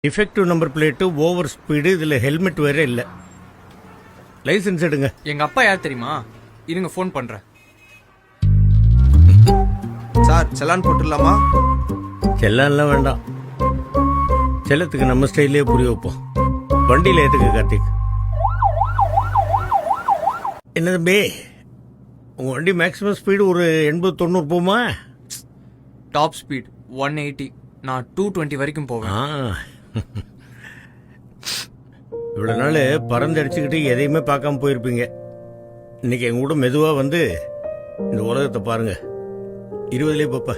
Defective number plate, over speed, இதில் helmet வேற இல்லை. லைசன்ஸ் எடுங்க. எங்க அப்பா யார் தெரியுமா? இருங்க ஃபோன் பண்றேன். சார் செலான் போட்டுடலாமா? செல்லான்லாம் வேண்டாம். செல்லத்துக்கு நம்ம ஸ்டைல்லே புரிய வைப்போம். வண்டியில் ஏற்றுக்க கார்த்திக். என்ன தம்பி, உங்கள் வண்டி மேக்ஸிமம் ஸ்பீடு ஒரு 80-90 போமா? Top speed 180. நான் 220 வரைக்கும் போவேன். இவ்வளோ நாள் பறந்து அடிச்சுக்கிட்டு எதையுமே பார்க்காம போயிருப்பீங்க. இன்னைக்கு எங்க கூட மெதுவாக வந்து இந்த உலகத்தை பாருங்க. 20லே பாப்பா.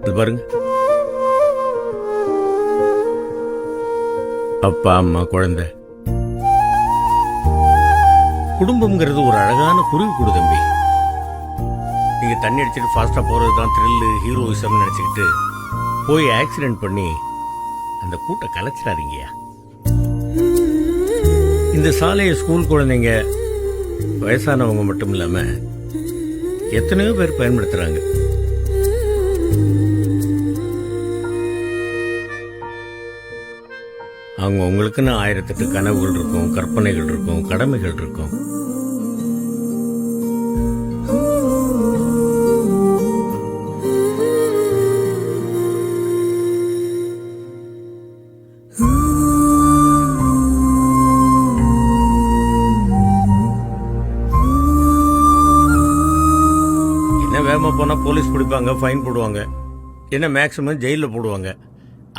இது பாருங்க, அப்பா அம்மா குழந்தை. குடும்பம்ங்கிறது ஒரு அழகான குருவி கூடு தம்பி. நீங்க தண்ணி அடிச்சுட்டு ஃபாஸ்டா போறது தான் த்ரில்லு, ஹீரோயிசம் நினைச்சுக்கிட்டு போய் ஆக்சிடென்ட் பண்ணி அந்த கூட்டை கலைச்சிடாதீங்கயா. இந்த சாலையை ஸ்கூல் குழந்தைங்க, வயசானவங்க மட்டும் இல்லாம எத்தனையோ பேர் பயன்படுத்துறாங்க. அவங்க உங்களுக்குன்னு 1008 கனவுகள் இருக்கும், கற்பனைகள் இருக்கும், கடமைகள் இருக்கும். என்ன வேகமா போனா போலீஸ் பிடிப்பாங்க, ஃபைன் போடுவாங்க, என்ன மேக்சிமம் ஜெயிலில் போடுவாங்க.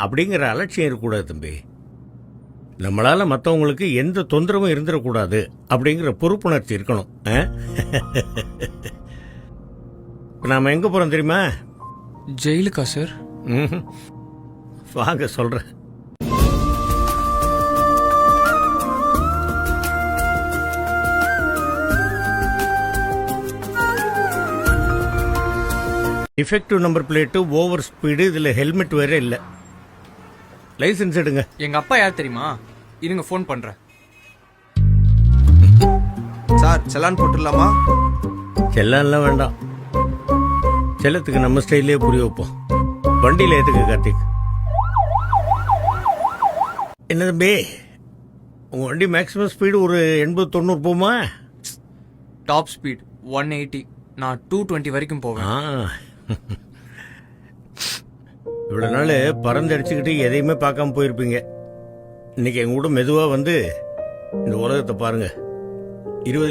அப்படிங்கிற அலட்சியம் இருக்கக்கூடாது தம்பி. நம்மளால மற்றவங்களுக்கு எந்த தொந்தரவும் இருந்துடக்கூடாது அப்படிங்கிற பொறுப்புணர்ச்சி இருக்கணும். நாம எங்க போறோம் தெரியுமா? ஜெயிலுக்கா சார்? வாங்க சொல்றேன். Defective number plate, over speed, இதில் ஹெல்மெட் வேற இல்லை. லைசன்ஸ் எடுங்க. எங்க அப்பா யார் தெரியுமா? இருங்க ஃபோன் பண்றேன். சார் செலான் போட்டுடலாமா? செல்லான்லாம் வேண்டாம். செல்லத்துக்கு நம்ம ஸ்டைல்லே புரிய வைப்போம். வண்டியில் ஏற்றுக்க கார்த்திக். என்ன தம்பி, உங்கள் வண்டி மேக்ஸிமம் ஸ்பீடு ஒரு 80-90 போமா? Top speed 180. நான் 220 வரைக்கும் போவேன். இவ்வளோ நாள் பறந்து அடிச்சுக்கிட்டு எதையுமே பார்க்காம போயிருப்பீங்க. இன்னைக்கு எங்க கூட மெதுவாக வந்து இந்த உலகத்தை பாருங்க. 20